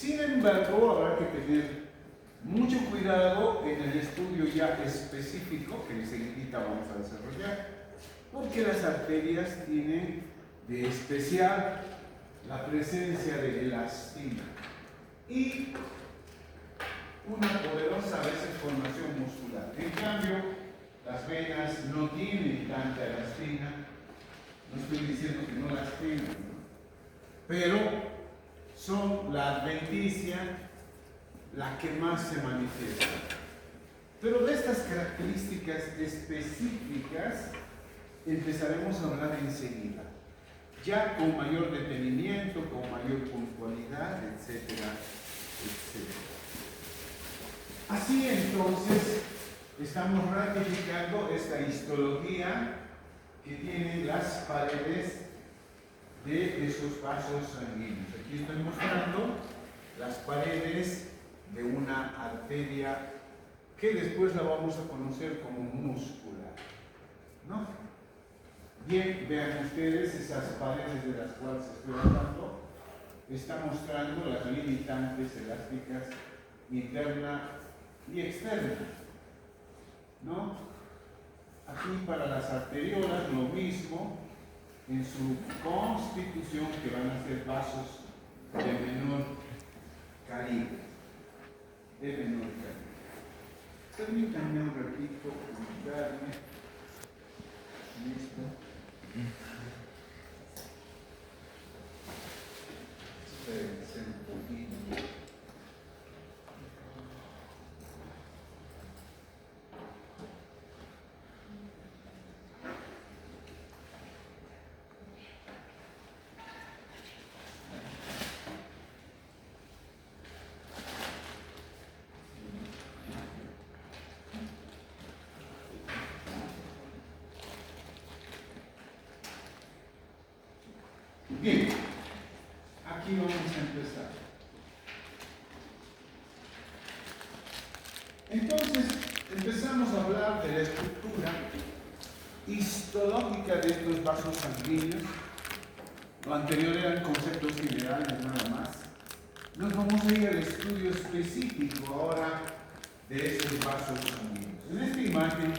Sin embargo, habrá que tener mucho cuidado en el estudio ya específico que enseguida vamos a desarrollar, porque las arterias tienen de especial la presencia de elastina y una poderosa a veces formación muscular. En cambio, las venas no tienen tanta elastina. No estoy diciendo que no las tengan, ¿no? Pero son la adventicia la que más se manifiesta. Pero de estas características específicas empezaremos a hablar enseguida, ya con mayor detenimiento, con mayor puntualidad, etcétera, etcétera. Así entonces, estamos ratificando esta histología que tienen las paredes de esos vasos sanguíneos. Aquí estoy mostrando las paredes de una arteria que después la vamos a conocer como muscular, ¿no? Bien, vean ustedes esas paredes de las cuales estoy hablando. Está mostrando las limitantes elásticas interna y externa, ¿no? Aquí para las arteriolas lo mismo, en su constitución, que van a ser vasos de menor calibre. Permítanme un ratito ubicarme en esto. Espérense un poquito. Bien, aquí vamos a empezar. Entonces, empezamos a hablar de la estructura histológica de estos vasos sanguíneos. Lo anterior eran conceptos generales nada más. Nos vamos a ir al estudio específico ahora de estos vasos sanguíneos. En esta imagen,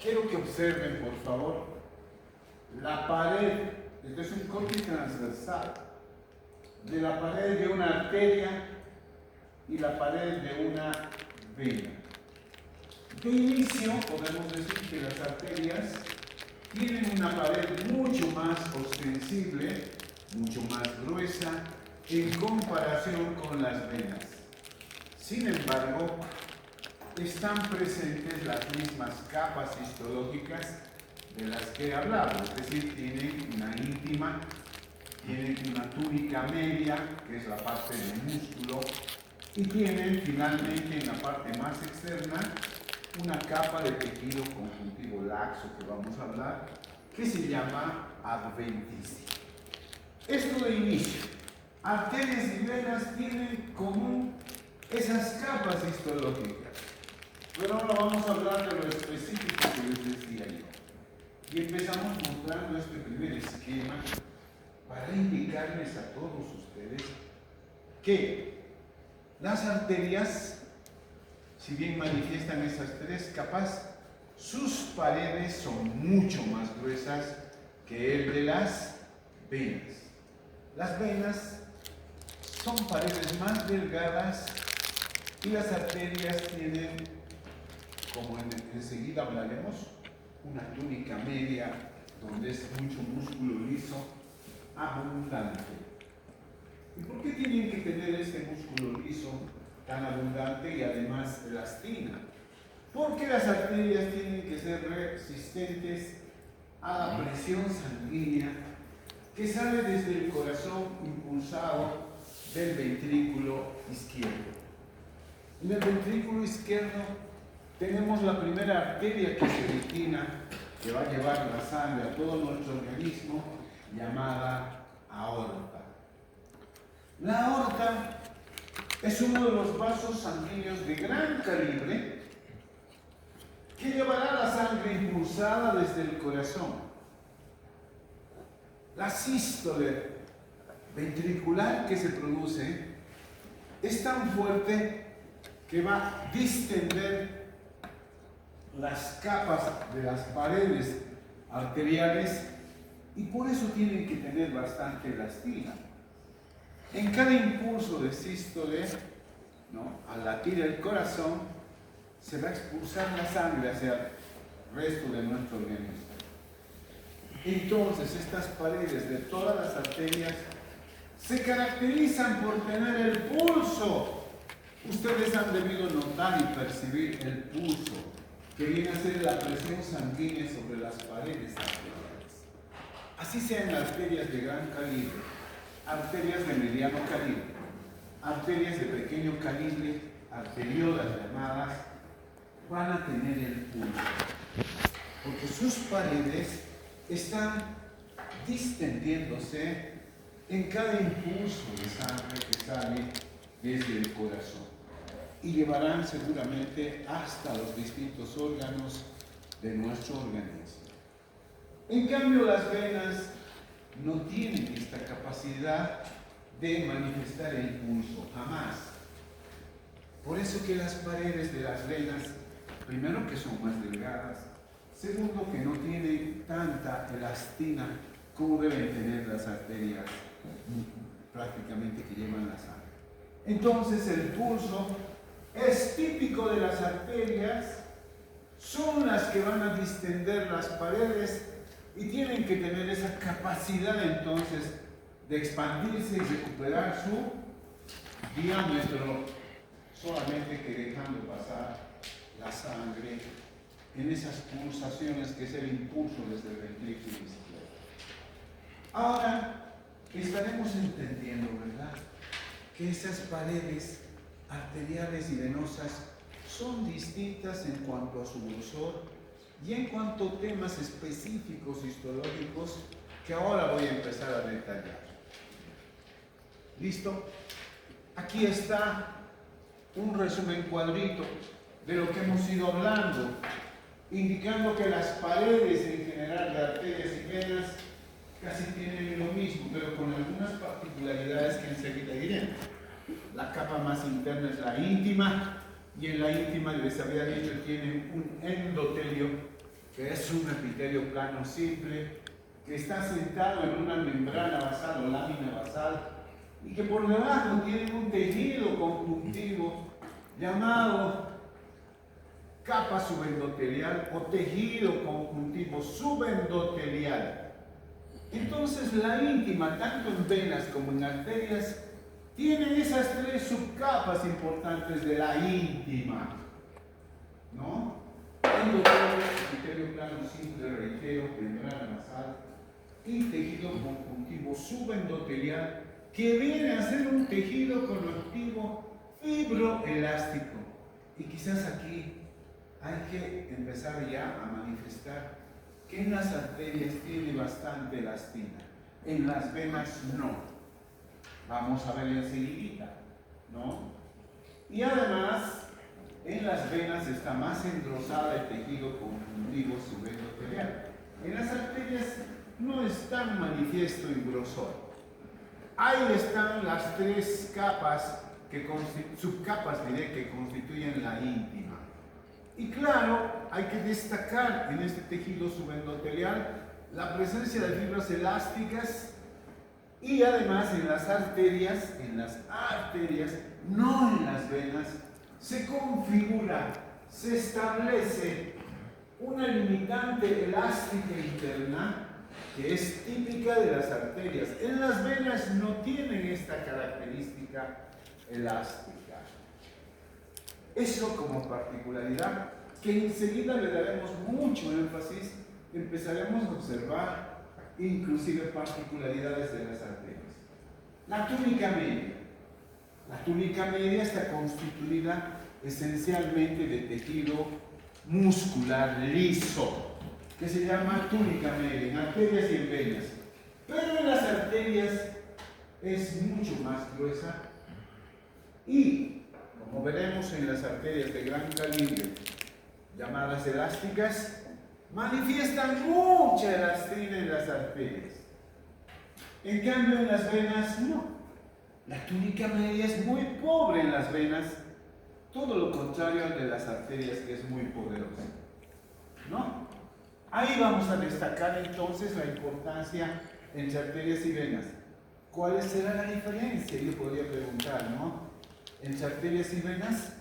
quiero que observen, por favor, la pared. Este es un corte transversal de la pared de una arteria y la pared de una vena. De inicio, podemos decir que las arterias tienen una pared mucho más ostensible, mucho más gruesa, en comparación con las venas. Sin embargo, están presentes las mismas capas histológicas de las que he hablado, es decir, tienen una íntima, tienen una túnica media, que es la parte del músculo, y tienen finalmente en la parte más externa una capa de tejido conjuntivo laxo que vamos a hablar, que se llama adventicia. Esto de inicio, arterias y venas tienen común esas capas histológicas, pero ahora vamos a hablar de lo específico que les decía yo. Y empezamos mostrando este primer esquema para indicarles a todos ustedes que las arterias, si bien manifiestan esas tres capas, sus paredes son mucho más gruesas que el de las venas. Las venas son paredes más delgadas y las arterias tienen, como enseguida hablaremos, una túnica media donde es mucho músculo liso abundante. ¿Y por qué tienen que tener este músculo liso tan abundante y además elastina? Porque las arterias tienen que ser resistentes a la presión sanguínea que sale desde el corazón impulsado del ventrículo izquierdo. En el ventrículo izquierdo tenemos la primera arteria que se destina, que va a llevar la sangre a todo nuestro organismo, llamada aorta. La aorta es uno de los vasos sanguíneos de gran calibre que llevará la sangre impulsada desde el corazón. La sístole ventricular que se produce es tan fuerte que va a distender las capas de las paredes arteriales y por eso tienen que tener bastante elastina. En cada impulso de sístole, ¿no?, al latir el corazón, se va a expulsar la sangre hacia el resto de nuestro organismo. Entonces, estas paredes de todas las arterias se caracterizan por tener el pulso. Ustedes han debido notar y percibir el pulso, que viene a ser la presión sanguínea sobre las paredes arteriales. Así sean arterias de gran calibre, arterias de mediano calibre, arterias de pequeño calibre, arteriolas llamadas, van a tener el pulso, porque sus paredes están distendiéndose en cada impulso de sangre que sale desde el corazón y llevarán seguramente hasta los distintos órganos de nuestro organismo. En cambio, las venas no tienen esta capacidad de manifestar el pulso, jamás. Por eso que las paredes de las venas, primero que son más delgadas, segundo que no tienen tanta elastina como deben tener las arterias prácticamente que llevan la sangre. Entonces el pulso es típico de las arterias, son las que van a distender las paredes y tienen que tener esa capacidad entonces de expandirse y recuperar su diámetro, solamente que dejando pasar la sangre en esas pulsaciones que es el impulso desde el ventrículo izquierdo. Ahora estaremos entendiendo, ¿verdad?, que esas paredes arteriales y venosas son distintas en cuanto a su grosor y en cuanto a temas específicos histológicos que ahora voy a empezar a detallar. ¿Listo? Aquí está un resumen cuadrito de lo que hemos ido hablando, indicando que las paredes en general de arterias y venas casi tienen lo mismo, pero con algunas particularidades que enseguida diré. La capa más interna es la íntima, y en la íntima, les había dicho, tiene un endotelio, que es un epitelio plano simple, que está sentado en una membrana basal o lámina basal, y que por debajo tiene un tejido conjuntivo llamado capa subendotelial o tejido conjuntivo subendotelial. Entonces la íntima, tanto en venas como en arterias, tiene esas tres subcapas importantes de la íntima, ¿no? Endotelio, epitelio plano simple, reitero, membrana basal y tejido conjuntivo subendotelial, que viene a ser un tejido conectivo fibroelástico. Y quizás aquí hay que empezar ya a manifestar que en las arterias tiene bastante elastina, en las venas no. Vamos a ver enseguida, ¿no? Y además, en las venas está más engrosada el tejido conjuntivo subendotelial. En las arterias no es tan manifiesto en grosor. Ahí están las tres capas, subcapas diré, que constituyen la íntima. Y claro, hay que destacar en este tejido subendotelial la presencia de fibras elásticas y además en las arterias, no en las venas, se configura, se establece una limitante elástica interna que es típica de las arterias. En las venas no tienen esta característica elástica. Eso como particularidad que enseguida le daremos mucho énfasis, empezaremos a observar inclusive particularidades de las arterias. La túnica media. La túnica media está constituida esencialmente de tejido muscular liso, que se llama túnica media en arterias y en venas. Pero en las arterias es mucho más gruesa y, como veremos en las arterias de gran calibre, llamadas elásticas, manifiestan mucha elastina en las arterias. En cambio, en las venas no. La túnica media es muy pobre en las venas, todo lo contrario de las arterias, que es muy poderosa, ¿no? Ahí vamos a destacar entonces la importancia entre arterias y venas. ¿Cuál será la diferencia? Yo podría preguntar, ¿no? Entre arterias y venas,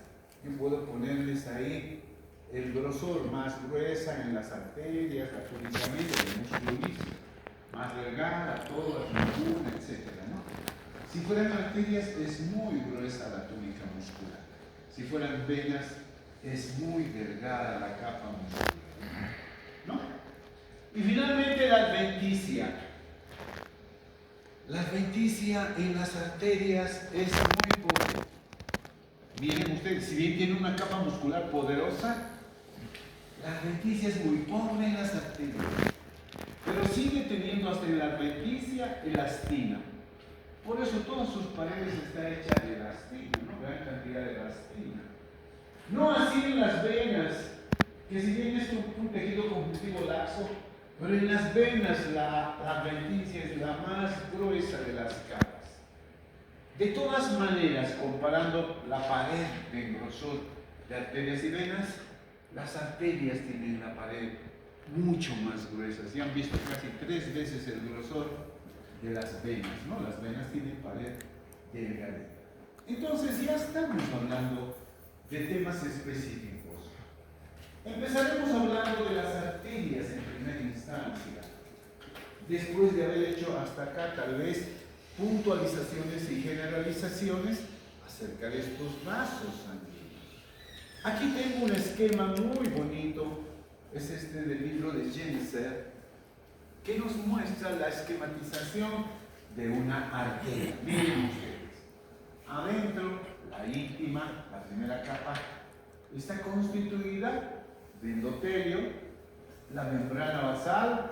yo puedo ponerles ahí el grosor más gruesa en las arterias, la túnica media, el músculo liso, más delgada, toda la ninguna, etc., ¿no? Si fueran arterias, es muy gruesa la túnica muscular. Si fueran venas, es muy delgada la capa muscular, ¿no? Y finalmente la adventicia. La adventicia en las arterias es muy pobre. Miren ustedes, si bien tiene una capa muscular poderosa, la adventicia es muy pobre en las arterias. Pero sigue teniendo hasta en la adventicia elastina. Por eso todas sus paredes están hechas de elastina, ¿no? Gran cantidad de elastina. No así en las venas, que si bien es un tejido conjuntivo laxo, pero en las venas la adventicia es la más gruesa de las capas. De todas maneras, comparando la pared de grosor de arterias y venas, las arterias tienen la pared mucho más gruesa. Ya han visto casi 3 veces el grosor de las venas, ¿no? Las venas tienen pared delgada. Entonces ya estamos hablando de temas específicos. Empezaremos hablando de las arterias en primera instancia, después de haber hecho hasta acá tal vez puntualizaciones y generalizaciones acerca de estos vasos sanguíneos. Aquí tengo un esquema muy bonito, es este del libro de Jenser, que nos muestra la esquematización de una arteria. Miren ustedes, adentro, la íntima, la primera capa, está constituida de endotelio, la membrana basal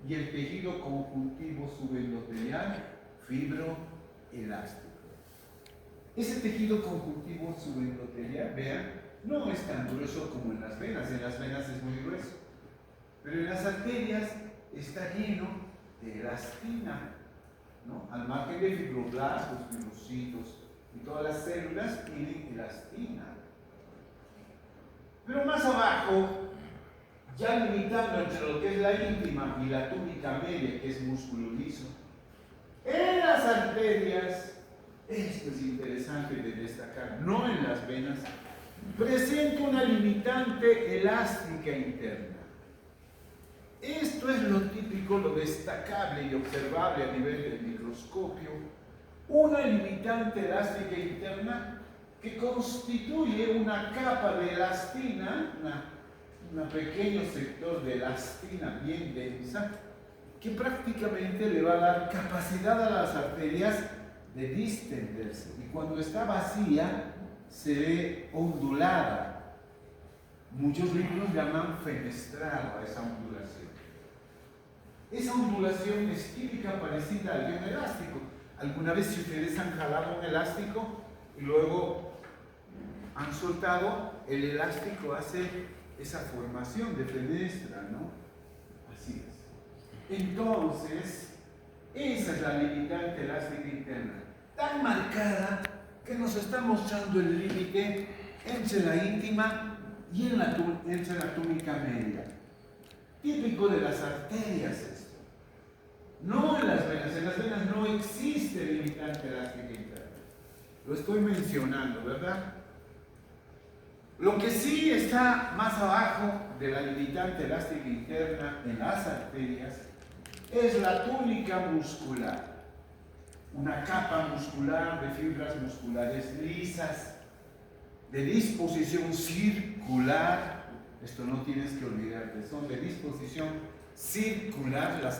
y el tejido conjuntivo subendotelial fibroelástico. Ese tejido conjuntivo subendotelial, vean, no es tan grueso como en las venas es muy grueso, pero en las arterias está lleno de elastina, ¿no? Al margen de fibroblastos, fibrocitos y todas las células tienen elastina. Pero más abajo, ya limitando entre lo que es la íntima y la túnica media, que es músculo liso, en las arterias, esto es interesante de destacar, no en las venas, presenta una limitante elástica interna. Esto es lo típico, lo destacable y observable a nivel del microscopio, una limitante elástica interna que constituye una capa de elastina, un pequeño sector de elastina bien densa, que prácticamente le va a dar capacidad a las arterias de distenderse. Y cuando está vacía, se ve ondulada. Muchos libros llaman fenestral a esa ondulación. Esa ondulación es típica, parecida al guión elástico. Alguna vez, si ustedes han jalado un elástico y luego han soltado, el elástico hace esa formación de fenestra, ¿no? Así es. Entonces, esa es la limitante elástica interna, tan marcada que nos está mostrando el límite entre la íntima y entre la túnica media. Típico de las arterias esto. No en las venas no existe limitante elástica interna. Lo estoy mencionando, ¿verdad? Lo que sí está más abajo de la limitante elástica interna en las arterias es la túnica muscular, una capa muscular de fibras musculares lisas, de disposición circular. Esto no tienes que olvidarte, son de disposición circular las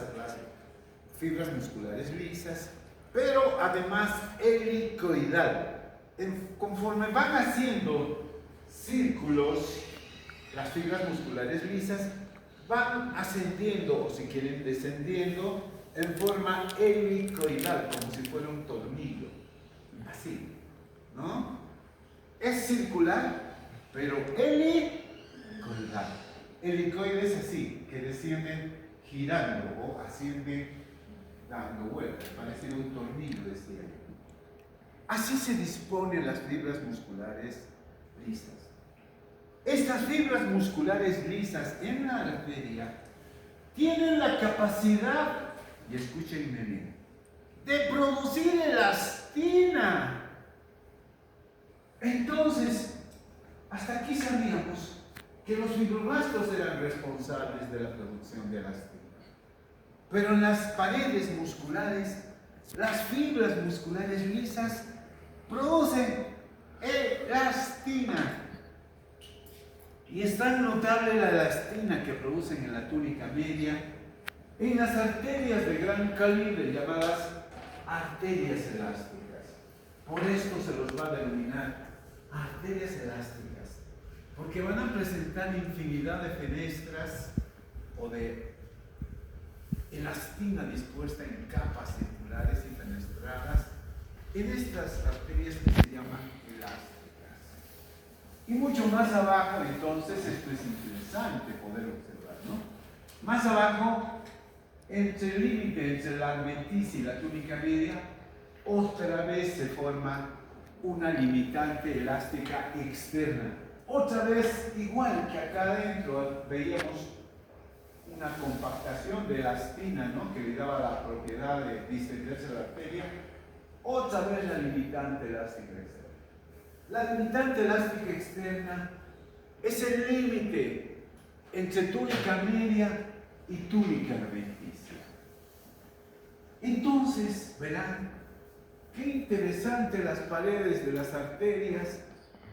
fibras musculares lisas, pero además helicoidal. Conforme van haciendo círculos, las fibras musculares lisas van ascendiendo, o si quieren descendiendo, en forma helicoidal, como si fuera un tornillo, así, ¿no? Es circular, pero helicoidal. Helicoide es así, que descienden girando o ascienden dando vueltas, parece un tornillo, decía. Así se disponen las fibras musculares lisas. Estas fibras musculares lisas en la arteria tienen la capacidad, y escúchenme bien, de producir elastina. Entonces, hasta aquí sabíamos que los fibroblastos eran responsables de la producción de elastina. Pero en las paredes musculares, las fibras musculares lisas producen elastina. Y es tan notable la elastina que producen en la túnica media, en las arterias de gran calibre llamadas arterias elásticas. Por esto se los va a denominar arterias elásticas, porque van a presentar infinidad de fenestras o de elastina dispuesta en capas circulares y fenestradas en estas arterias que se llaman elásticas. Y mucho más abajo, entonces, esto es interesante poder observar, ¿no? Más abajo, entre el límite entre la adventicia y la túnica media, otra vez se forma una limitante elástica externa. Otra vez, igual que acá adentro, veíamos una compactación de elastina, ¿no?, que le daba la propiedad de distenderse la arteria. Otra vez la limitante elástica externa. La limitante elástica externa es el límite entre túnica media y túnica adventicia. Entonces, verán, qué interesante las paredes de las arterias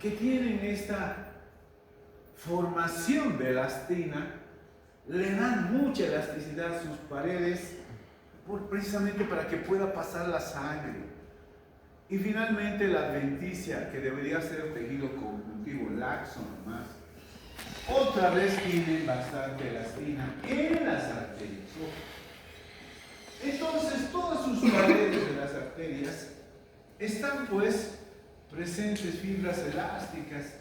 que tienen esta formación de elastina, le dan mucha elasticidad a sus paredes precisamente para que pueda pasar la sangre. Y finalmente la adventicia, que debería ser tejido conjuntivo laxo nomás, otra vez tiene bastante elastina en las arterias. Entonces todas sus paredes de las arterias están pues presentes fibras elásticas.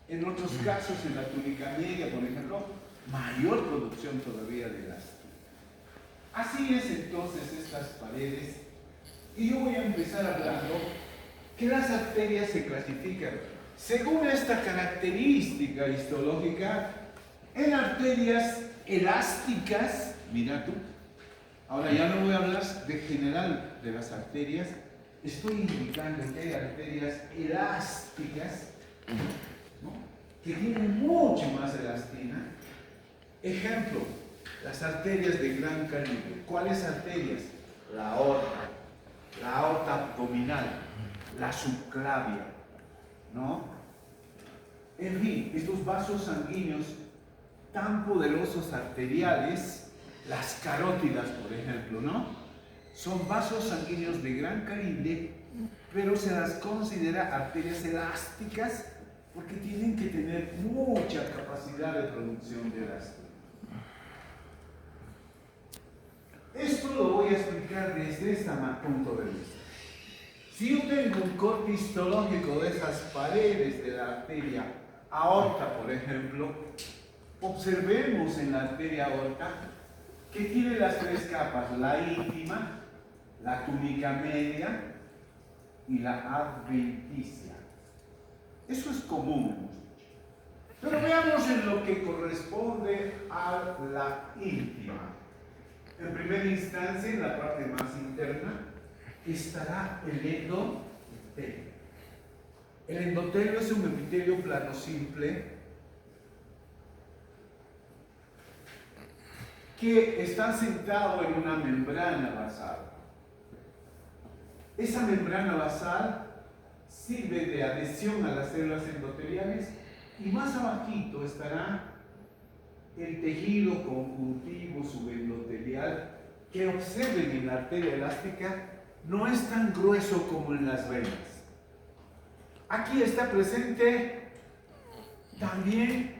En otros casos, en la túnica media, por ejemplo, mayor producción todavía de elastina. Así es entonces estas paredes. Y yo voy a empezar hablando que las arterias se clasifican según esta característica histológica en arterias elásticas. Mira tú, ahora ya no voy a hablar de general de las arterias, estoy indicando que hay arterias elásticas, ¿no?, que tienen mucho más elastina. Ejemplo, las arterias de gran calibre. ¿Cuáles arterias? La aorta abdominal, la subclavia, ¿no? En fin, estos vasos sanguíneos tan poderosos arteriales, las carótidas, por ejemplo, ¿no?, son vasos sanguíneos de gran calibre, pero se las considera arterias elásticas porque tienen que tener mucha capacidad de producción de elastina. Esto lo voy a explicar desde este punto de vista. Si yo tengo un corte histológico de esas paredes de la arteria aorta, por ejemplo, observemos en la arteria aorta que tiene las tres capas: la íntima, la túnica media y la adventicia. Eso es común, hemos dicho. Pero veamos en lo que corresponde a la íntima. En primera instancia, en la parte más interna, estará el endotelio. El endotelio es un epitelio plano simple que está sentado en una membrana basal. Esa membrana basal sirve de adhesión a las células endoteliales y más abajito estará el tejido conjuntivo subendotelial, que observen en la arteria elástica no es tan grueso como en las venas. Aquí está presente también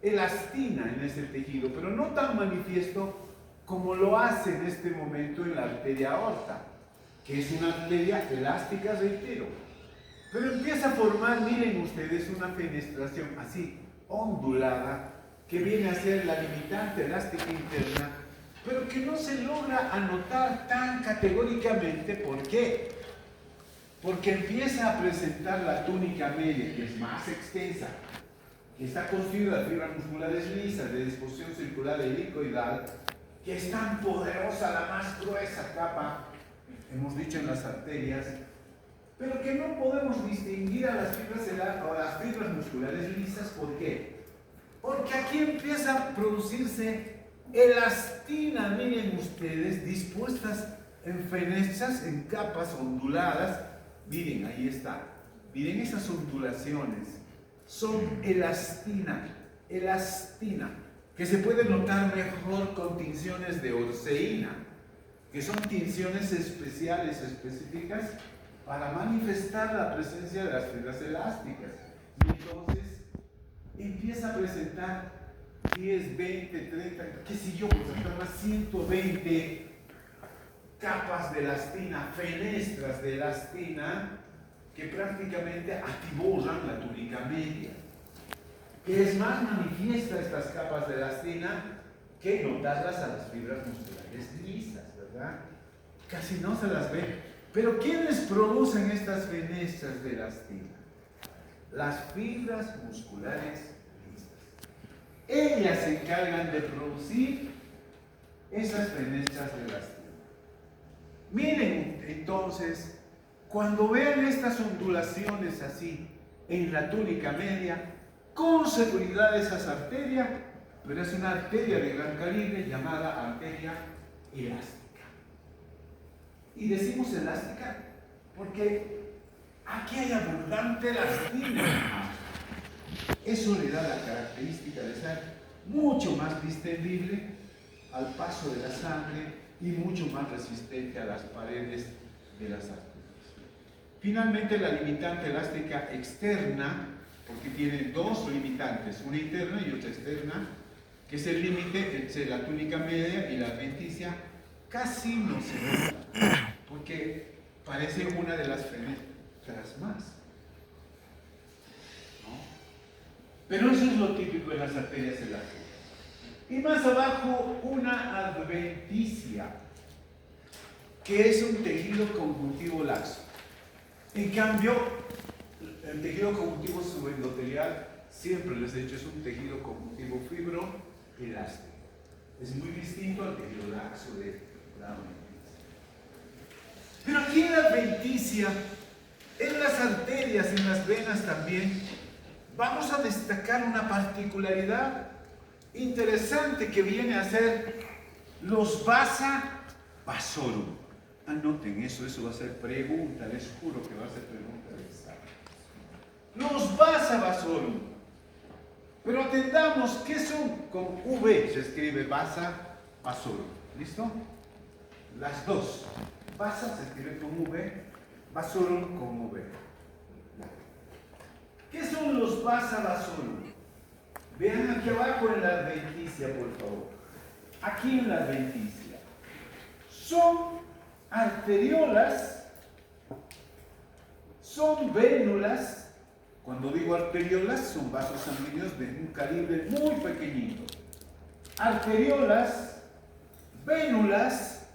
elastina en ese tejido, pero no tan manifiesto como lo hace en este momento en la arteria aorta, que es una arteria elástica, reitero. Pero empieza a formar, miren ustedes, una fenestración así, ondulada, que viene a ser la limitante elástica interna, pero que no se logra anotar tan categóricamente. ¿Por qué? porque empieza a presentar la túnica media, que es más extensa, que está constituida de fibras musculares lisas, de disposición circular helicoidal, que es tan poderosa, la más gruesa capa, hemos dicho en las arterias, pero que no podemos distinguir a las fibras musculares lisas. ¿Por qué? Porque aquí empieza a producirse elastina, miren ustedes, dispuestas en fenestras, en capas onduladas. Miren, ahí está. Miren esas ondulaciones. Son elastina, que se puede notar mejor con tinciones de orceína, que son tinciones especiales, específicas, para manifestar la presencia de las fibras elásticas. Y entonces empieza a presentar 10, 20, 30, qué sé yo, pues hasta más 120 capas de elastina, fenestras de elastina, que prácticamente atiborran la túnica media. Que es más manifiesta estas capas de elastina que notarlas a las fibras musculares lisas, ¿verdad? Casi no se las ve. Pero ¿quiénes producen estas fenestras de elastina? Las fibras musculares lisas. Ellas se encargan de producir esas fenestras de elastina. Miren entonces, cuando vean estas ondulaciones así en la túnica media, con seguridad esa es arteria, pero es una arteria de gran calibre llamada arteria elástica. Y decimos elástica porque aquí hay abundante elastina. Eso le da la característica de ser mucho más distendible al paso de la sangre y mucho más resistente a las paredes de las arterias. Finalmente, la limitante elástica externa, porque tiene dos limitantes, una interna y otra externa, que es el límite entre la túnica media y la adventicia, casi no se nota, porque parece una de las fenestras más, ¿no? Pero eso es lo típico de las arterias elásticas. Y más abajo, una adventicia, que es un tejido conjuntivo laxo. En cambio, el tejido conjuntivo subendotelial, siempre les he dicho, es un tejido conjuntivo fibroelástico. Es muy distinto al tejido laxo de la adventicia. Pero aquí en la adventicia, en las arterias, en las venas también, vamos a destacar una particularidad interesante que viene a ser los vasa vasorum. Anoten eso, eso va a ser pregunta, les juro que va a ser pregunta de examen. Los vasa vasorum. Pero atendamos, ¿qué son? Con V se escribe vasa vasorum. ¿Listo? Las dos. Vasa se escribe con V, vasorum con V. ¿Qué son los vasa vasorum? Vean aquí abajo en la adventicia, por favor. Aquí en la adventicia. Son arteriolas, son vénulas. Cuando digo arteriolas, son vasos sanguíneos de un calibre muy pequeñito. Arteriolas, vénulas,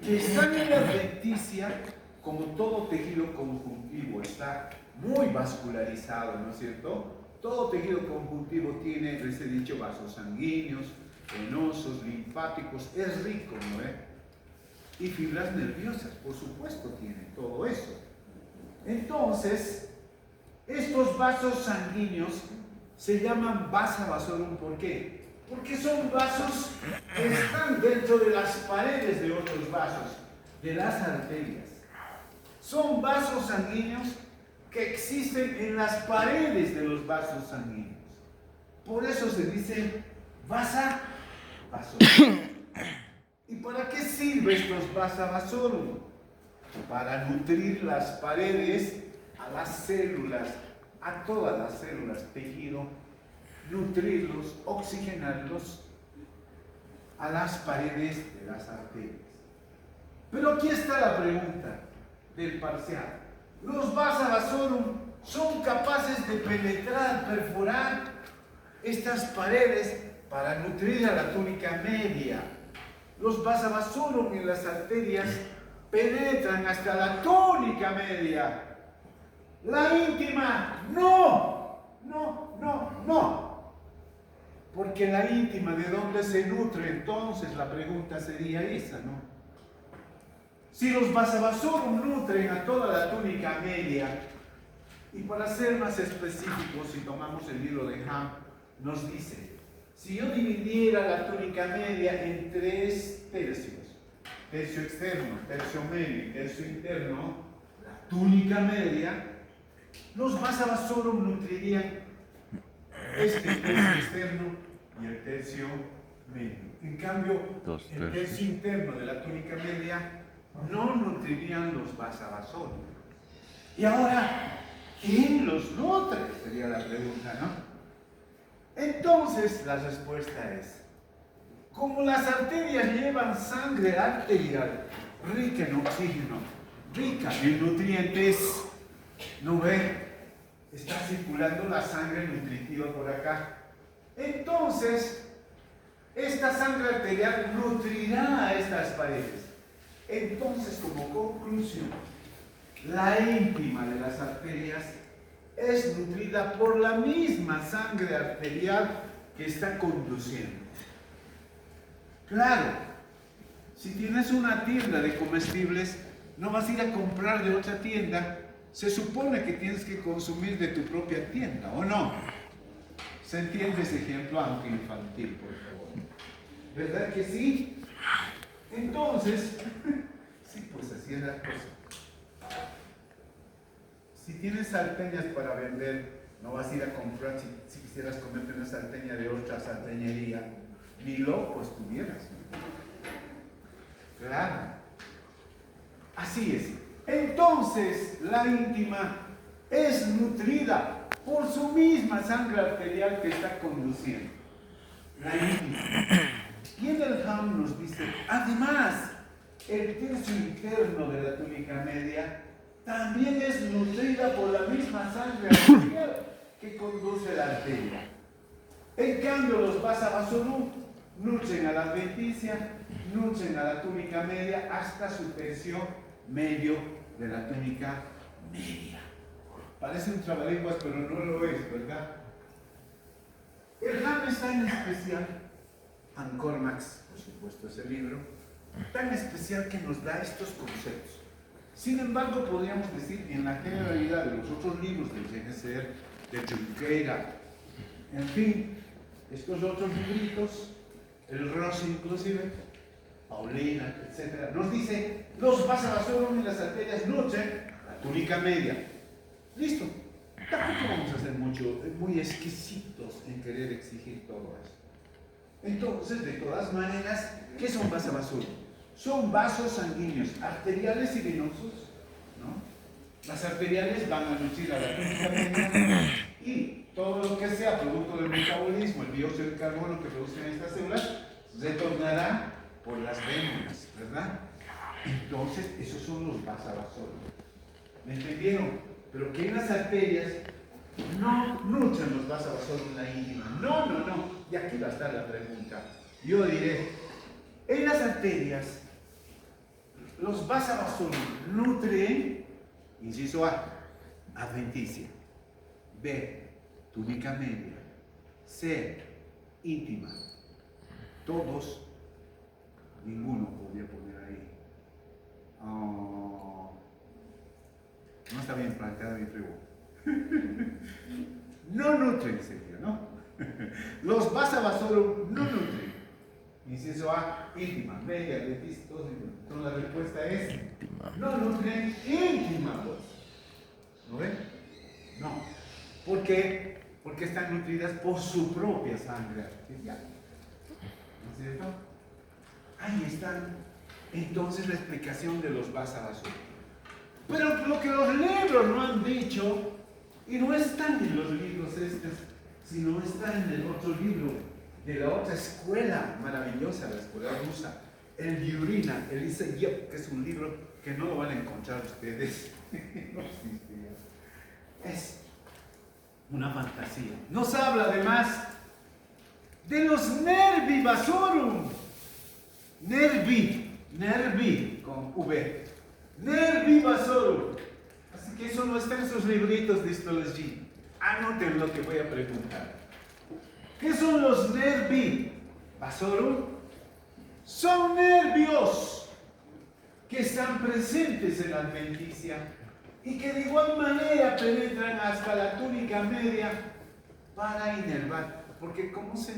que están en la adventicia, como todo tejido conjuntivo está muy vascularizado, ¿no es cierto? Todo tejido conjuntivo tiene, les he dicho, vasos sanguíneos, venosos, linfáticos, es rico, ¿no? Y fibras nerviosas, por supuesto, tiene todo eso. Entonces, estos vasos sanguíneos se llaman vasa vasorum. ¿Por qué? Porque son vasos que están dentro de las paredes de otros vasos, de las arterias. Son vasos sanguíneos que existen en las paredes de los vasos sanguíneos. Por eso se dice vasa vasorum. ¿Y para qué sirven estos vasa vasorum? Para nutrir las paredes a las células, a todas las células, tejido, nutrirlos, oxigenarlos a las paredes de las arterias. Pero aquí está la pregunta del parcial. ¿Los vasa vasorum son capaces de penetrar, perforar estas paredes para nutrir a la túnica media? Los vasa vasorum en las arterias penetran hasta la túnica media. La íntima, no, no, no, no. Porque la íntima, ¿de dónde se nutre? Entonces la pregunta sería esa, ¿no? Si los Basavasorum nutren a toda la túnica media, y para ser más específicos, si tomamos el libro de Ham, nos dice, si yo dividiera la túnica media en 3 tercios, tercio externo, tercio medio y tercio interno, la túnica media, los Basavasorum nutrirían este tercio externo y el tercio medio. En cambio, el tercio interno de la túnica media no nutrirían los Basavasorum. Y ahora, ¿quién los nutre? Sería la pregunta, ¿no? Entonces, la respuesta es, como las arterias llevan sangre arterial rica en oxígeno, rica en nutrientes, ¿no ve? Está circulando la sangre nutritiva por acá. Entonces, esta sangre arterial nutrirá a estas paredes. Entonces, como conclusión, la íntima de las arterias es nutrida por la misma sangre arterial que está conduciendo. Claro, si tienes una tienda de comestibles, no vas a ir a comprar de otra tienda. Se supone que tienes que consumir de tu propia tienda, ¿o no? ¿Se entiende ese ejemplo, aunque infantil, por favor? ¿Verdad que sí? Entonces, sí, pues así es la cosa. Si tienes salteñas para vender, no vas a ir a comprar si quisieras comerte una salteña de otra salteñería. Ni loco estuvieras. Claro. Así es. Entonces, la íntima es nutrida por su misma sangre arterial que está conduciendo. La íntima. Y en el Ham nos dice, además, el tercio interno de la túnica media también es nutrida por la misma sangre arterial que conduce la arteria. En cambio, los Basavasorum nutren a la adventicia, nutren a la túnica media hasta su tercio medio de la túnica media. Parece un trabalenguas, pero no lo es, ¿verdad? El Ham está en especial, Angkor Max, por supuesto, ese libro, tan especial que nos da estos conceptos. Sin embargo, podríamos decir, en la generalidad de los otros libros del GNCR, de Junqueira, en fin, estos otros libritos, el Ross inclusive, Paulina, etc., nos dice, los Basavasorum y las arterias nutren la túnica media. Listo. Tampoco vamos a ser muy exquisitos en querer exigir todo eso. Entonces, de todas maneras, ¿qué son Basavasorum? Son vasos sanguíneos, arteriales y venosos, ¿no? Las arteriales van a nutrir a la túnica media y todo lo que sea producto del metabolismo, el dióxido de carbono que producen estas células, retornará por las venas, ¿verdad? Entonces, esos son los Basavasorum. ¿Me entendieron? Pero que en las arterias no nutren los Basavasorum la íntima. No, no, no. Y aquí va a estar la pregunta. Yo diré, en las arterias, los Basavasorum nutren, inciso A, adventicia, B, túnica media, C, íntima. Todos, ninguno podría poner ahí. No está bien planteada mi pregunta. No nutren, sería, ¿no? Los Basavasorum no nutren. Inciso A, íntima, media, adventicia, todos ninguno. Entonces la respuesta es no nutren íntima, pues. ¿No ven? No. ¿Por qué? Porque están nutridas por su propia sangre arterial. ¿No es cierto? Ahí están. Entonces la explicación de los Basavasorum. Pero lo que los libros no han dicho, y no están en los libros estos, sino están en el otro libro, de la otra escuela maravillosa, la escuela rusa, el Yurina, el Isayep, que es un libro que no lo van a encontrar ustedes. No existe ya. Es una fantasía. Nos habla además de los Nervi Vasorum. Nervi con V. Nervi vasorum. Así que eso no está en sus libritos de histología. Anoten lo que voy a preguntar. ¿Qué son los nervi vasorum? Son nervios que están presentes en la adventicia y que de igual manera penetran hasta la túnica media para inervar. Porque ¿cómo se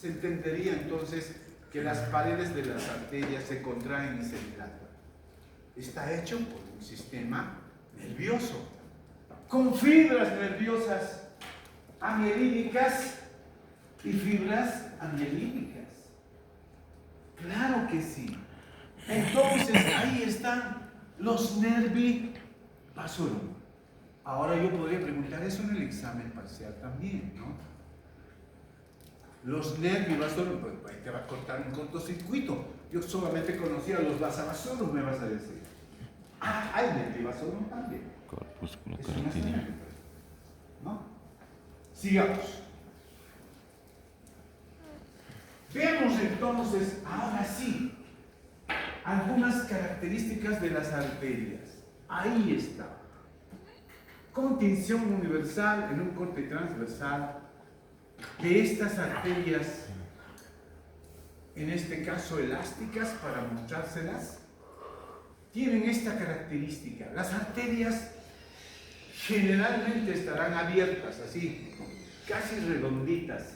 entendería entonces que las paredes de las arterias se contraen y se dilatan? Está hecho por un sistema nervioso, con fibras nerviosas amielínicas y fibras amielínicas. Claro que sí. Entonces ahí están los nervi vasorum. Ahora yo podría preguntar eso en el examen parcial también, ¿no? Los nervi vasorum, pues ahí te va a cortar un cortocircuito. Yo solamente conocía los vasavasorum, me vas a decir. Ah, hay nervi vasorum también. Corpúsculo Eso no está carotídeo. bien, ¿no? Sigamos. Veamos entonces, ahora sí, algunas características de las arterias. Ahí está. Contención universal en un corte transversal de estas arterias, en este caso elásticas, para mostrárselas, tienen esta característica. Las arterias generalmente estarán abiertas, así, casi redonditas,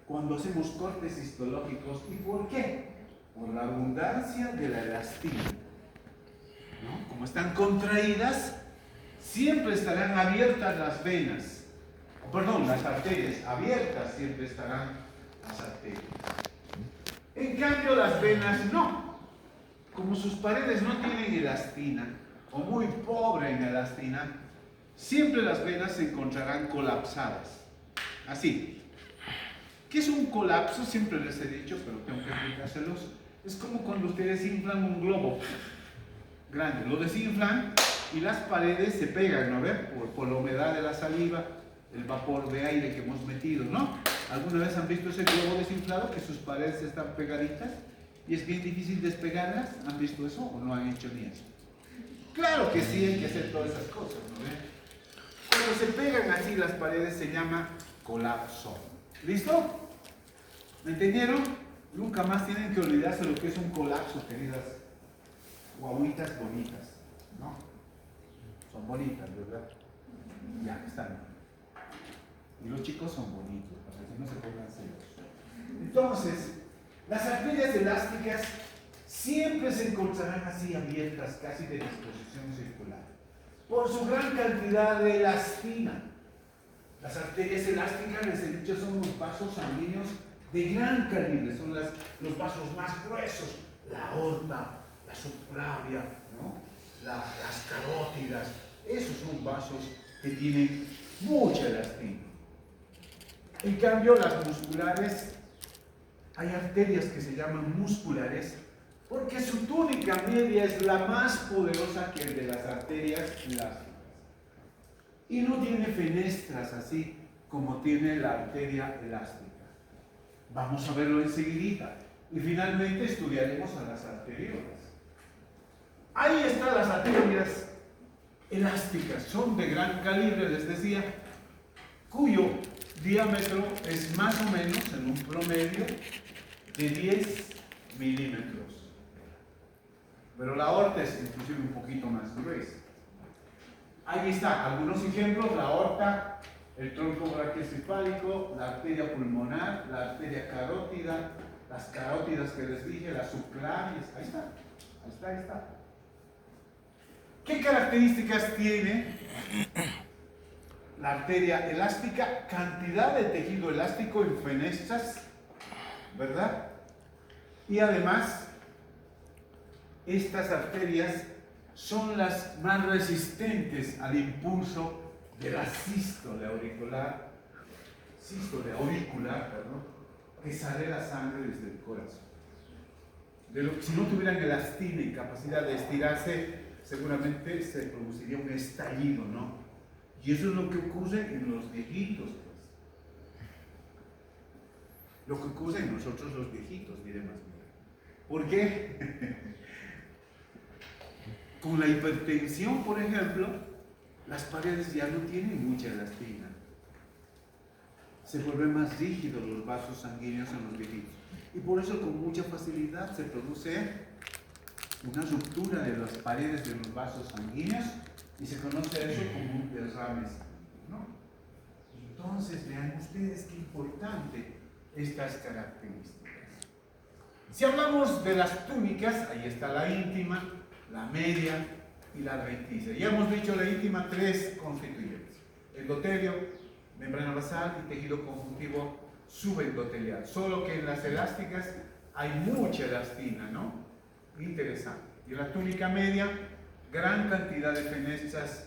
cuando hacemos cortes histológicos. ¿Y por qué? Por la abundancia de la elastina, ¿no? Como están contraídas, siempre estarán abiertas las venas, perdón, las arterias, abiertas siempre estarán las arterias. En cambio, las venas no. Como sus paredes no tienen elastina, o muy pobre en elastina, siempre las venas se encontrarán colapsadas. Así. ¿Qué es un colapso? Siempre les he dicho, pero tengo que explicárselos. Es como cuando ustedes inflan un globo grande, lo desinflan y las paredes se pegan, ¿no ven? Por la humedad de la saliva, el vapor de aire que hemos metido, ¿no? ¿Alguna vez han visto ese globo desinflado que sus paredes están pegaditas y es bien difícil despegarlas? ¿Han visto eso o no han hecho ni eso? Claro que sí, hay que hacer todas esas cosas, ¿no ven? Cuando se pegan así las paredes se llama colapso. ¿Listo? ¿Me entendieron? Nunca más tienen que olvidarse lo que es un colapso, queridas guaguitas bonitas, ¿no? Son bonitas, ¿verdad? Ya, están. Y los chicos son bonitos, para que no se pongan celos. Entonces, las arterias elásticas siempre se encontrarán así abiertas, casi de disposición circular, por su gran cantidad de elastina. Las arterias elásticas, les he dicho, son los vasos sanguíneos de gran calibre, son los vasos más gruesos, la aorta, la subclavia, ¿no? Las carótidas. Esos son vasos que tienen mucha elastina. En cambio, las musculares, hay arterias que se llaman musculares porque su túnica media es la más poderosa que el de las arterias elásticas. Y no tiene fenestras así como tiene la arteria elástica. Vamos a verlo enseguidita. Y finalmente estudiaremos a las arteriolas. Ahí están las arterias elásticas. Son de gran calibre, les decía, cuyo diámetro es más o menos, en un promedio, de 10 milímetros. Pero la aorta es inclusive un poquito más gruesa. Ahí está, algunos ejemplos: la aorta, el tronco brachiocefálico, la arteria pulmonar, la arteria carótida, las carótidas que les dije, las subclavias. Ahí está, ahí está, ahí está. ¿Qué características tiene la arteria elástica? Cantidad de tejido elástico en fenestras, ¿verdad? Y además, estas arterias son las más resistentes al impulso de la sístole auricular, que sale la sangre desde el corazón. Si no tuvieran elastina y capacidad de estirarse, seguramente se produciría un estallido, ¿no? Y eso es lo que ocurre en los viejitos, pues. Lo que ocurre en nosotros los viejitos, mire más bien. ¿Por qué? Con la hipertensión, por ejemplo, las paredes ya no tienen mucha elastina. Se vuelven más rígidos los vasos sanguíneos en los viejitos. Y por eso con mucha facilidad se produce una ruptura de las paredes de los vasos sanguíneos y se conoce eso como un derrame sanguíneo, ¿no? Entonces, vean ustedes qué importante estas características. Si hablamos de las túnicas, ahí está la íntima, la media y la adventicia. Ya hemos dicho la íntima, tres constituyentes: endotelio, membrana basal y tejido conjuntivo subendotelial. Solo que en las elásticas hay mucha elastina, ¿no? Interesante. Y en la túnica media, gran cantidad de fenestras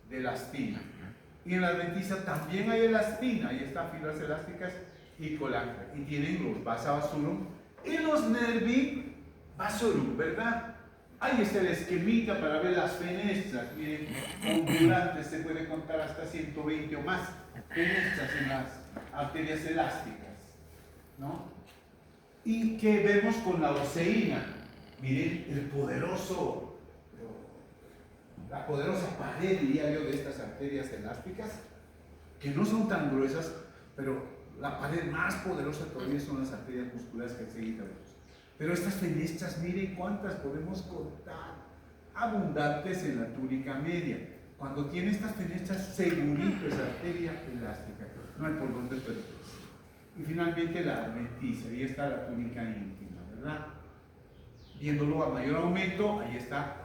de elastina. Y en la adventicia también hay elastina, ahí están fibras elásticas y colágeno. Y tienen los vasa vasorum y los nervi vasorum, ¿verdad? Ahí está el esquemita para ver las fenestras. Miren, ondulantes, se puede contar hasta 120 o más fenestras en las arterias elásticas, ¿no? Y que vemos con la oseína. Miren la poderosa pared, diría yo, de estas arterias elásticas, que no son tan gruesas, pero la pared más poderosa todavía son las arterias musculares que enseguida vemos. Pero estas fenestras, miren cuántas podemos cortar, abundantes en la túnica media. Cuando tiene estas fenestras, segurito es arteria elástica, no hay por dónde perderse. Y finalmente la adventicia, ahí está la túnica íntima, ¿verdad? Viéndolo a mayor aumento, ahí está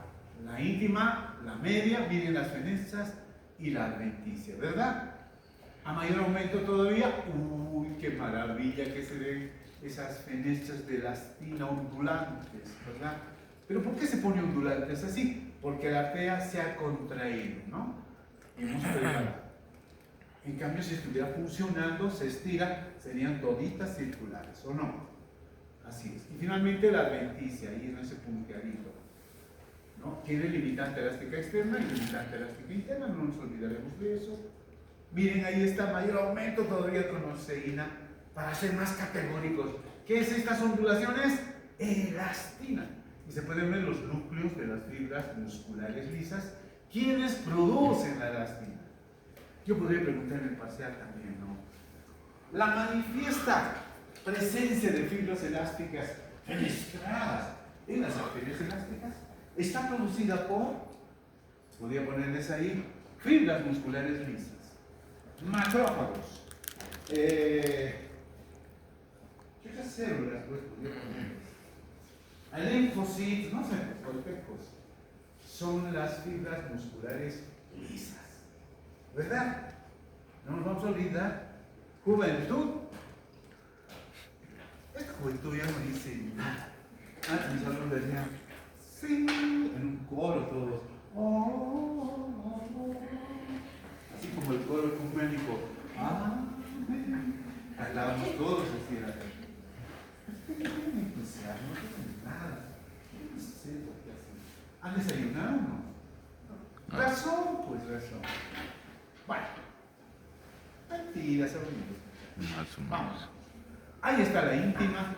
la íntima, la media, miren las fenestras y la adventicia, ¿verdad? A mayor aumento todavía, uy, qué maravilla que se ven esas fenestras de elastina ondulantes, ¿verdad? ¿Pero por qué se pone ondulantes así? Porque la arteria se ha contraído, ¿no? Y hemos preparado. En cambio, si estuviera funcionando, se estira, serían toditas circulares, ¿o no? Así es. Y finalmente la adventicia, ahí en ese punteadito, ¿no? Tiene limitante elástica externa y limitante elástica interna, no nos olvidaremos de eso. Miren, ahí está mayor aumento todavía con oseína, para ser más categóricos. ¿Qué es estas ondulaciones? Elastina. Y se pueden ver los núcleos de las fibras musculares lisas, quienes producen la elastina. Yo podría preguntar en el parcial también, ¿no? La manifiesta presencia de fibras elásticas fenestradas en las arterias elásticas está producida por, podría ponerles ahí, fibras musculares lisas, macrófagos, ¿qué otras células pues podría ponerles? Linfocitos, no sé, cortecos, son las fibras musculares lisas, ¿verdad? No nos vamos a olvidar. Juventud. Esta juventud ya no dice nada. Antes mis alumnos decían, sí, en un coro todos. Así como el coro ecuménico. Cantábamos todos así. No tienen entusiasmo, no tienen nada. No sé por qué hacen. ¿Han desayunado o no? Razón, pues razón. Bueno, mentiras, amigos. Vamos. Ahí está la íntima,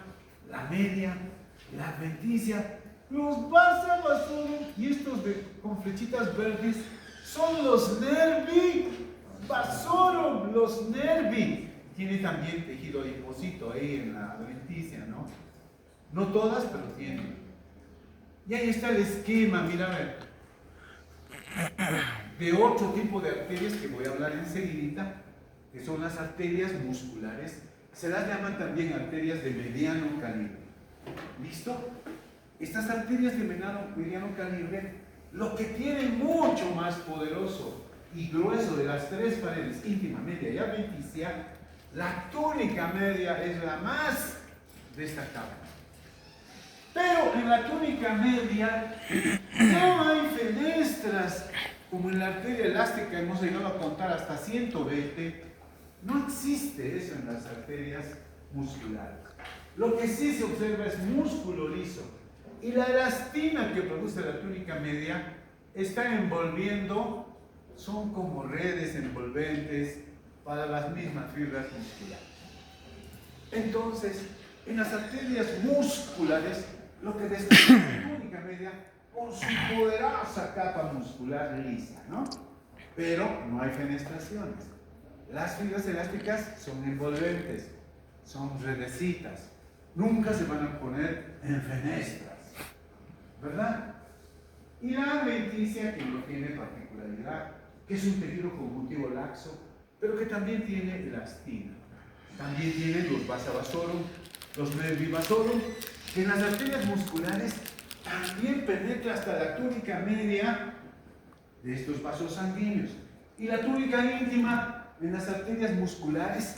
la media, la adventicia, los vasa vasorum y estos con flechitas verdes son los nervi vasorum, los nervi. Tiene también tejido adiposito ahí en la adventicia, ¿no? No todas, pero tienen. Y ahí está el esquema, mira, a ver, de otro tipo de arterias que voy a hablar enseguida, que son las arterias musculares. Se las llaman también arterias de mediano calibre. ¿Listo? Estas arterias de mediano calibre, lo que tienen mucho más poderoso y grueso de las tres paredes, íntima, media y adventicia, la túnica media es la más destacable. Pero en la túnica media no hay fenestras como en la arteria elástica, hemos llegado a contar hasta 120. No existe eso en las arterias musculares. Lo que sí se observa es músculo liso. Y la elastina que produce la túnica media está envolviendo, son como redes envolventes para las mismas fibras musculares. Entonces, en las arterias musculares, lo que destaca en la túnica media con su poderosa capa muscular lisa, ¿no? Pero no hay fenestraciones. Las fibras elásticas son envolventes, son redecitas, nunca se van a poner en fenestras, ¿verdad? Y la adventicia, que no tiene particularidad, que es un tejido conjuntivo laxo, pero que también tiene elastina. También tiene los vasa vasorum, los nervi vasorum, que en las arterias musculares también penetra hasta la túnica media de estos vasos sanguíneos. Y la túnica íntima en las arterias musculares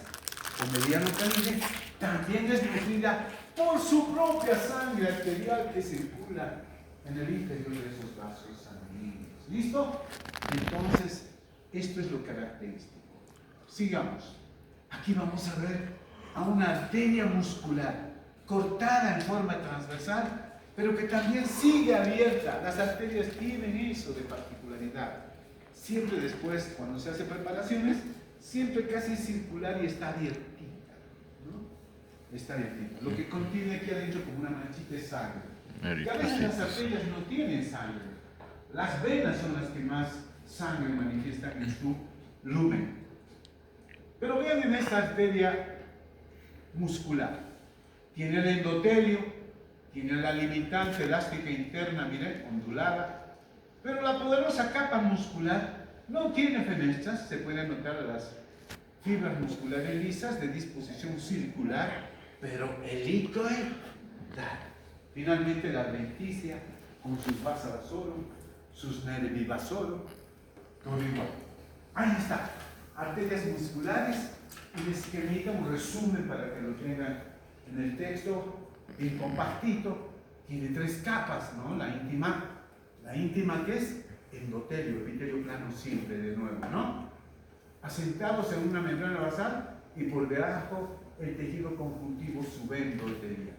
o mediano calibre también es nutrida por su propia sangre arterial que circula en el interior de esos vasos sanguíneos. ¿Listo? Entonces, esto es lo característico. Sigamos. Aquí vamos a ver a una arteria muscular cortada en forma transversal, pero que también sigue abierta. Las arterias tienen eso de particularidad. Siempre después, cuando se hace preparaciones, siempre casi circular y está abiertita, ¿no? Está abiertita. Lo que contiene aquí adentro como una manchita es sangre. Que a veces las arterias no tienen sangre. Las venas son las que más sangre manifiestan en su lumen. Pero vean en esta arteria muscular. Tiene el endotelio, tiene la limitante elástica interna, miren, ondulada. Pero la poderosa capa muscular no tiene fenestras, se pueden notar las fibras musculares lisas de disposición circular, pero helicoidal. Finalmente la adventicia con sus vasa vasorum, sus nervi vasorum, todo igual. Ahí está, arterias musculares, y les permita un resumen para que lo tengan en el texto, bien compactito. Tiene tres capas, ¿no? La íntima que es endotelio, epitelio plano siempre de nuevo, ¿no? Asentados en una membrana basal y por debajo el tejido conjuntivo subendotelio,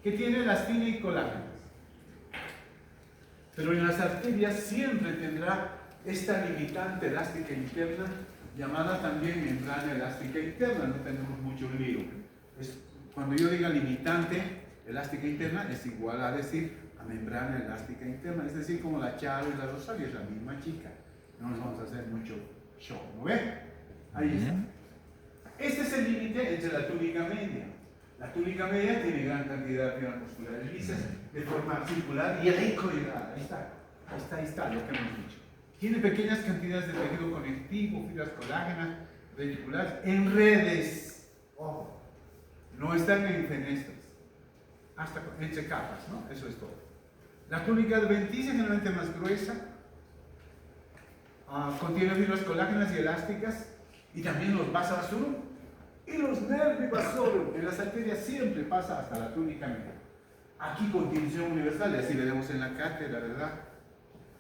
que tiene elastina y colágeno. Pero en las arterias siempre tendrá esta limitante elástica interna, llamada también membrana elástica interna. No tenemos mucho lío. Cuando yo diga limitante elástica interna, es igual a decir a membrana elástica interna, es decir, como la chava y la rosalia, es la misma chica. No nos vamos a hacer mucho show, ¿no ve? Ahí está. Este es el límite entre la túnica media. La túnica media tiene gran cantidad de fibras musculares lisas de forma circular y helicoidal. Ahí está lo que hemos dicho. Tiene pequeñas cantidades de tejido conectivo, fibras colágenas, reticulares, en redes. Ojo, no están en fenestras, hasta entre capas, ¿no? Eso es todo. La túnica adventicia, generalmente más gruesa, contiene fibras colágenas y elásticas, y también los vasa vasorum y los nervi vasorum. En las arterias siempre pasa hasta la túnica media. Aquí continuación universal, y así veremos en la cátedra, ¿verdad?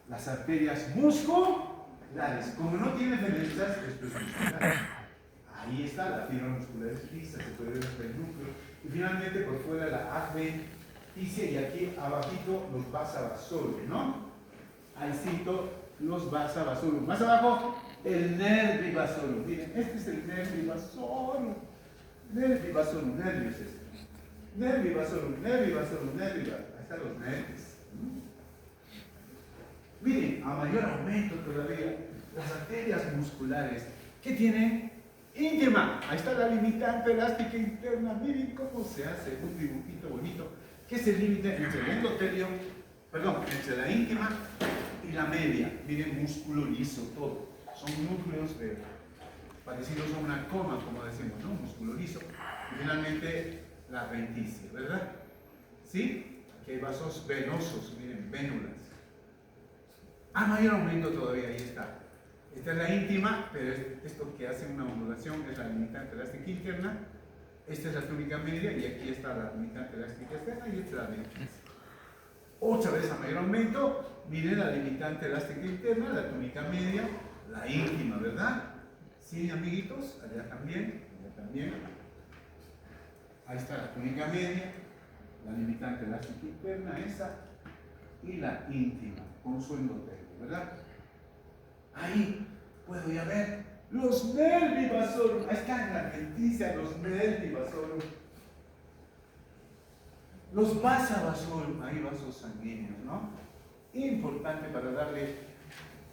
Las arterias musculares, como no tiene fenestras, esto es muscular. Ahí está la fibra muscular lisa, se puede ver hasta el núcleo. Y finalmente por fuera la adventicia, y aquí abajito los vasa vasorum, ¿no? Ahí cito los vasa vasorum. Más abajo, el nervi vasorum. Miren, este es el nervi vasorum. Nervi vasorum, nervio es este. Nervi vasorum, nervi vasorum, nervi vasorum. Ahí están los nervios. Miren, a mayor aumento todavía, las arterias musculares que tienen íntima. Ahí está la limitante elástica interna. Miren cómo se hace un dibujito bonito, que es el límite entre el endotelio, entre la íntima y la media. Miren, músculo liso, todo. Son núcleos parecidos a una coma, como decimos, ¿no? Músculo liso. Y finalmente la adventicia, ¿verdad? ¿Sí? Aquí hay vasos venosos, miren, vénulas. A mayor aumento todavía, ahí está. Esta es la íntima, pero esto que hace una ondulación es la limitante elástica interna. Esta es la túnica media y aquí está la limitante elástica externa y esta es la adventicia. Otra vez a mayor aumento, miren la limitante elástica interna, la túnica media, la íntima, ¿verdad? Sí, amiguitos, allá también, allá también. Ahí está la túnica media, la limitante elástica interna, esa, y la íntima, con su endotelio, ¿verdad? Ahí puedo ya ver los nervi vasorum. Ahí está en la adventicia, los nervi vasorum. Los vasa vasorum, ahí vasos sanguíneos, ¿no? importante para darle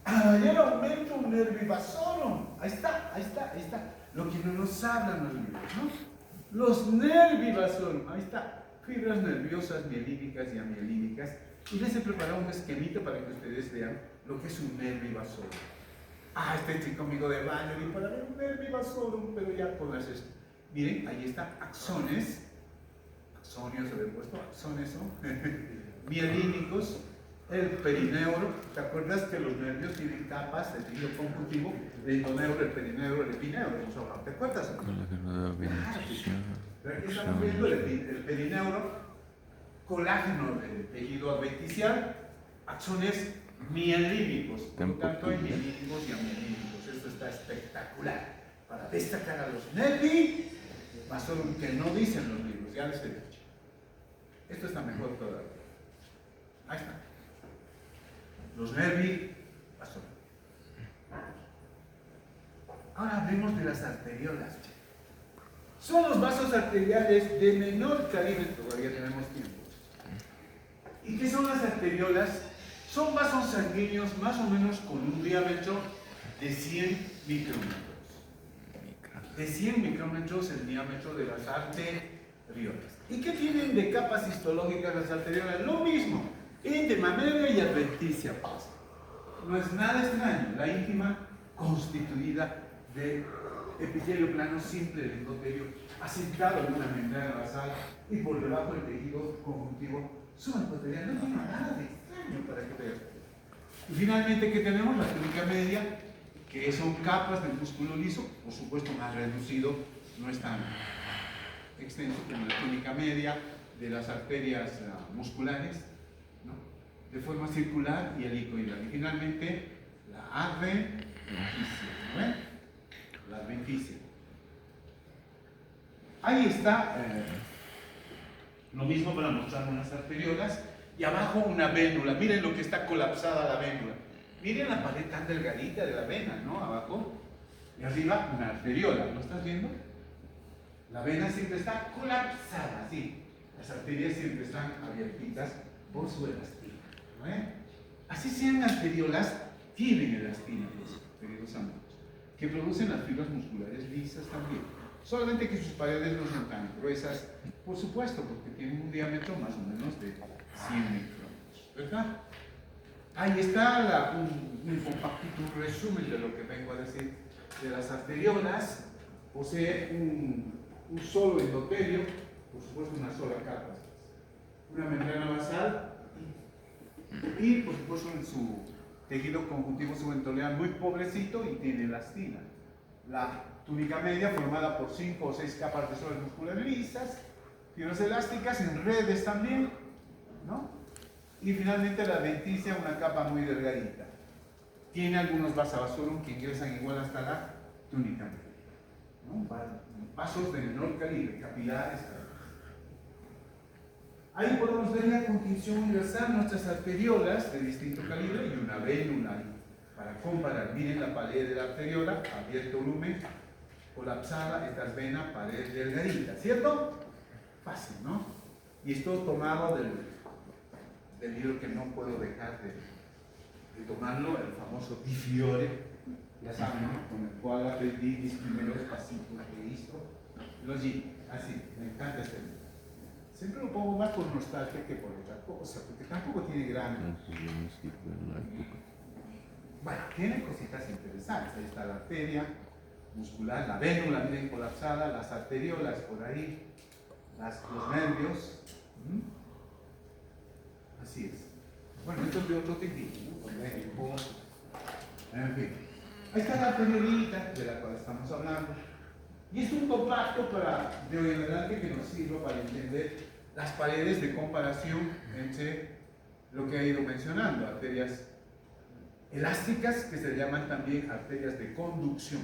mayor aumento un nervio vasorum. Ahí está, ahí está, ahí está. Lo que no nos hablan los libros, ¿no? Los nervi vasorum, ahí está. Fibras nerviosas mielínicas y amielínicas. Y les he preparado un esquemita para que ustedes vean lo que es un nervi vasorum. Ah, este chico amigo de baño, y para ver un nervi vasorum, pero ya con las... Miren, ahí está, axones. Axonios, había puesto axones, ¿no? Mielínicos. El perineuro, ¿te acuerdas que los nervios tienen capas de tejido conjuntivo? El endoneuro, el perineuro, el epineuro, hemos hablado, ¿te acuerdas? Aquí estamos viendo el perineuro, colágeno del tejido adventicial, axones mielínicos, por lo tanto hay mielínicos y amielínicos. Esto está espectacular para destacar a los nervi vasorum que no dicen los libros, ya les he dicho. Esto está mejor todavía. Ahí está. Los nervi vasorum. Ahora hablemos de las arteriolas. Son los vasos arteriales de menor calibre, todavía tenemos tiempo. ¿Y qué son las arteriolas? Son vasos sanguíneos más o menos con un diámetro de 100 micrómetros. De 100 micrómetros el diámetro de las arteriolas. ¿Y qué tienen de capas histológicas las arteriolas? Lo mismo. Íntima, media y adventicia. No es nada extraño. La íntima constituida de epitelio plano simple del endotelio asentado en una membrana basal y por debajo el tejido conjuntivo subendothelial. No tiene nada de extraño para que vean. Y finalmente, ¿qué tenemos? La túnica media, que son capas del músculo liso, por supuesto más reducido, no es tan extenso como la túnica media de las arterias musculares, ¿no? De forma circular y helicoidal. Y finalmente, la adventicia, ¿no? La adventicia. Ahí está lo mismo para mostrar unas arteriolas y abajo una vénula. Miren lo que está colapsada la vénula. Miren la pared tan delgadita de la vena, ¿no? Abajo. Y arriba una arteriola. ¿Lo estás viendo? La vena siempre está colapsada, así. Las arterias siempre están abiertitas por su elastina, ¿no? Así sean arteriolas, tienen elastina, los queridos amigos, que producen las fibras musculares lisas también. Solamente que sus paredes no son tan gruesas, por supuesto, porque tienen un diámetro más o menos de 100 micrómetros, ¿verdad? Ahí está un compactito, un resumen de lo que vengo a decir de las arteriolas. Posee un solo endotelio, por supuesto una sola capa, una membrana basal y por supuesto en su tejido conjuntivo subendothelial muy pobrecito y tiene elastina. La túnica media formada por 5 o 6 capas de células musculares lisas, fibras elásticas en redes también, ¿no? Y finalmente la adventicia, una capa muy delgadita. Tiene algunos vasos que ingresan igual hasta la túnica media, ¿no? Vasos de menor calibre, capilares. Ahí podemos ver la contención universal, nuestras arteriolas de distinto calibre y una vénula. Para comparar, miren la pared de la arteriola, abierto volumen, colapsada, esta es vena, pared delgadita, ¿cierto? Fácil, ¿no? Y esto tomado del libro que no puedo dejar de tomarlo, el famoso Di Fiore, ya saben, ¿no? Con el cual aprendí mis primeros pasitos de esto. Así, me encanta este libro. Siempre lo pongo más por nostalgia que por otra cosa, porque tampoco tiene gran... Bueno, tiene cositas interesantes. Ahí está la arteria muscular, la vénula bien colapsada, las arteriolas por ahí, los nervios. Así es. Bueno, esto es de otro tejido, ¿no? En fin. Ahí está la arteriolita de la cual estamos hablando. Y es un compacto de hoy en adelante que nos sirva para entender las paredes de comparación entre lo que he ido mencionando, arterias elásticas, que se llaman también arterias de conducción.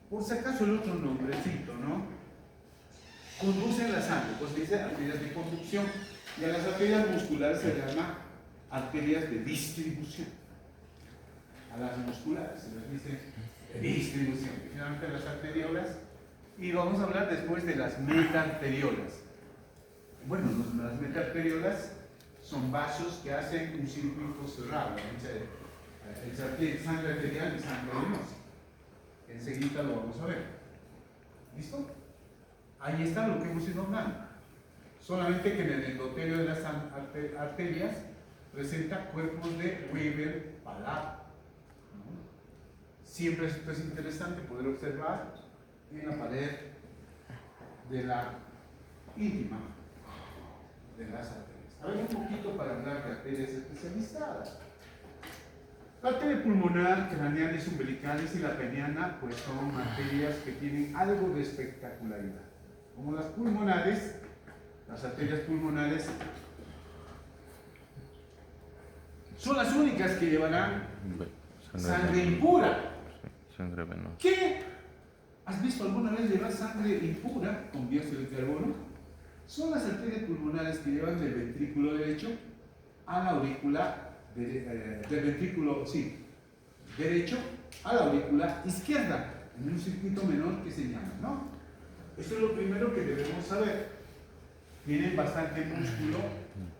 Por si acaso el otro nombrecito, ¿no? Conducen la sangre, pues dice arterias de conducción. Y a las arterias musculares se llama arterias de distribución. A las musculares se les dice de distribución. Y finalmente las arteriolas. Y vamos a hablar después de las metarteriolas. Bueno, las metarteriolas son vasos que hacen un circuito cerrado entre sangre arterial y sangre venosa. Enseguida lo vamos a ver. ¿Listo? Ahí está lo que hemos ido hablando. Solamente que en el endotelio de las arterias presenta cuerpos de Weber-Palade. Siempre esto es interesante poder observar en la pared de la íntima de las arterias. A ver, un poquito para hablar de arterias especializadas. La arteria pulmonar, craneales, umbilicales y la peniana, pues son arterias que tienen algo de espectacularidad. Como las pulmonares, las arterias pulmonares son las únicas que llevarán sangre impura. Sangre venosa. ¿Qué? ¿Has visto alguna vez llevar sangre impura con dióxido de carbono? Son las arterias pulmonares que llevan del ventrículo derecho a la aurícula, del ventrículo derecho a la aurícula izquierda, en un circuito menor que se llama, ¿no? Esto es lo primero que debemos saber. Tienen bastante músculo,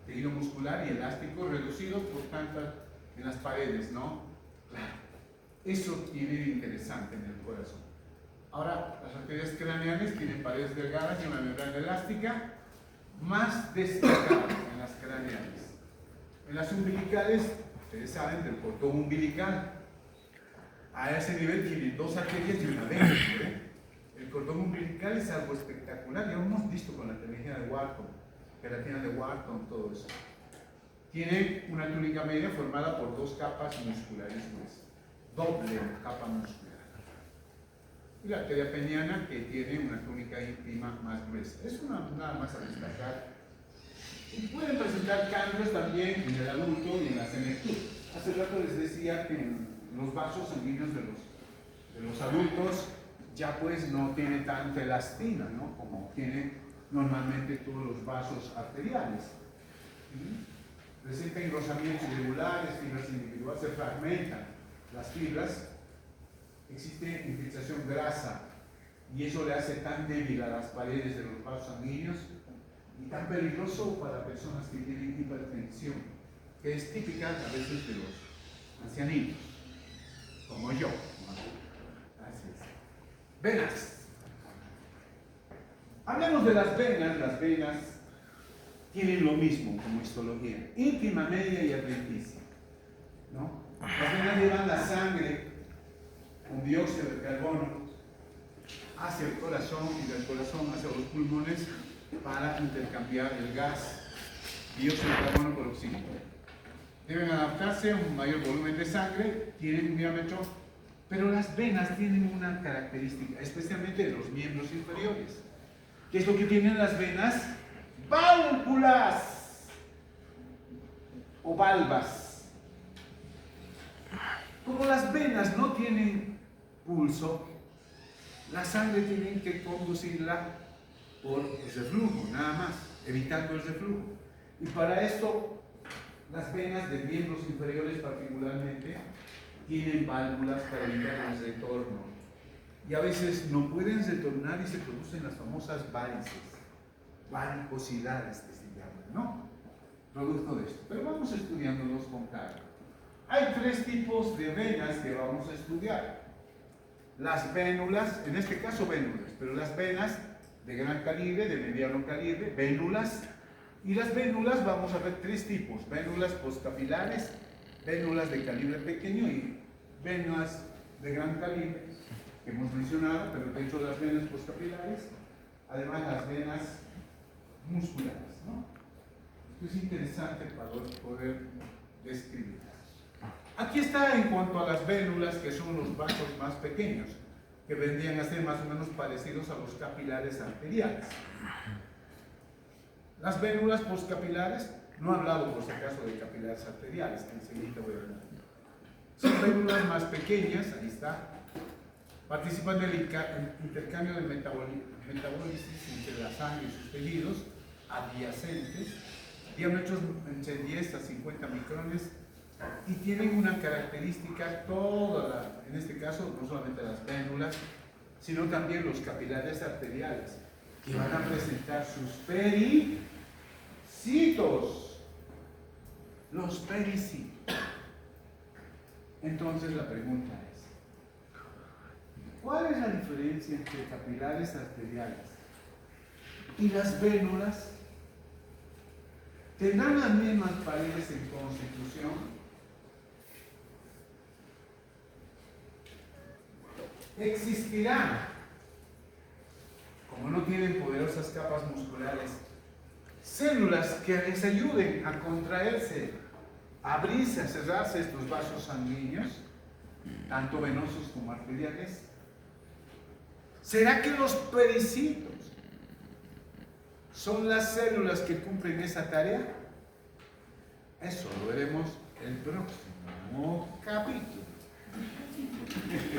tejido muscular y elástico reducido por tantas en las paredes, ¿no? Claro. Eso tiene de interesante en el corazón. Ahora, las arterias craneales tienen paredes delgadas y una membrana elástica más destacada en las craneales. En las umbilicales, ustedes saben del cordón umbilical. A ese nivel tienen dos arterias y una vena. El cordón umbilical es algo espectacular, ya lo hemos visto con la queratina de Wharton, todo eso. Tiene una túnica media formada por dos capas musculares gruesas, doble capa muscular. Y la arteria peniana, que tiene una túnica íntima más gruesa. Es nada más a destacar. Y pueden presentar cambios también en el adulto y en la senectud. Hace rato les decía que los vasos sanguíneos de los adultos ya pues no tiene tanta elastina, ¿no? Como tienen normalmente todos los vasos arteriales. Presenta engrosamientos irregulares, fibras individuales, se fragmentan las fibras, existe infiltración grasa y eso le hace tan débil a las paredes de los vasos sanguíneos y tan peligroso para personas que tienen hipertensión, que es típica a veces de los ancianitos, como yo. Así es. Venas. Hablemos de las venas. Las venas tienen lo mismo como histología, íntima, media y adventicia, ¿no? Las venas llevan la sangre con dióxido de carbono hacia el corazón y del corazón hacia los pulmones para intercambiar el gas dióxido de carbono por oxígeno. Deben adaptarse a un mayor volumen de sangre, tienen un diámetro, pero las venas tienen una característica, especialmente de los miembros inferiores. ¿Qué es lo que tienen las venas? Válvulas o valvas. Como las venas no tienen pulso, la sangre tienen que conducirla por el reflujo, nada más, evitando el reflujo. Y para esto, las venas de miembros inferiores particularmente tienen válvulas para evitar el retorno. Y a veces no pueden retornar y se producen las famosas varices, varicosidades que se llaman, ¿no? Producto de esto. Pero vamos estudiándolos con calma. Hay tres tipos de venas que vamos a estudiar. Las vénulas, en este caso vénulas, pero las venas de gran calibre, de mediano calibre, vénulas. Y las vénulas vamos a ver tres tipos: vénulas postcapilares, vénulas de calibre pequeño y venas de gran calibre, que hemos mencionado, pero dentro de las venas postcapilares, además las venas musculares, ¿no? Esto es interesante para poder describirlas. Aquí está en cuanto a las vénulas, que son los vasos más pequeños, que vendrían a ser más o menos parecidos a los capilares arteriales. Las vénulas postcapilares, no he hablado por si acaso de capilares arteriales, que enseguida voy a hablar. Son vénulas más pequeñas, ahí está. Participan del intercambio de metabólisis entre la sangre y sus tejidos adyacentes, diámetros entre 10 a 50 micrones, y tienen una característica en este caso, no solamente las vénulas, sino también los capilares arteriales, que van a presentar sus pericitos. los pericitos. Entonces la pregunta es, ¿cuál es la diferencia entre capilares arteriales y las vénulas? ¿Tendrán las mismas paredes en constitución? ¿Existirán, como no tienen poderosas capas musculares, células que les ayuden a contraerse, a abrirse, a cerrarse estos vasos sanguíneos, tanto venosos como arteriales? ¿Será que los pericitos son las células que cumplen esa tarea? Eso lo veremos el próximo capítulo.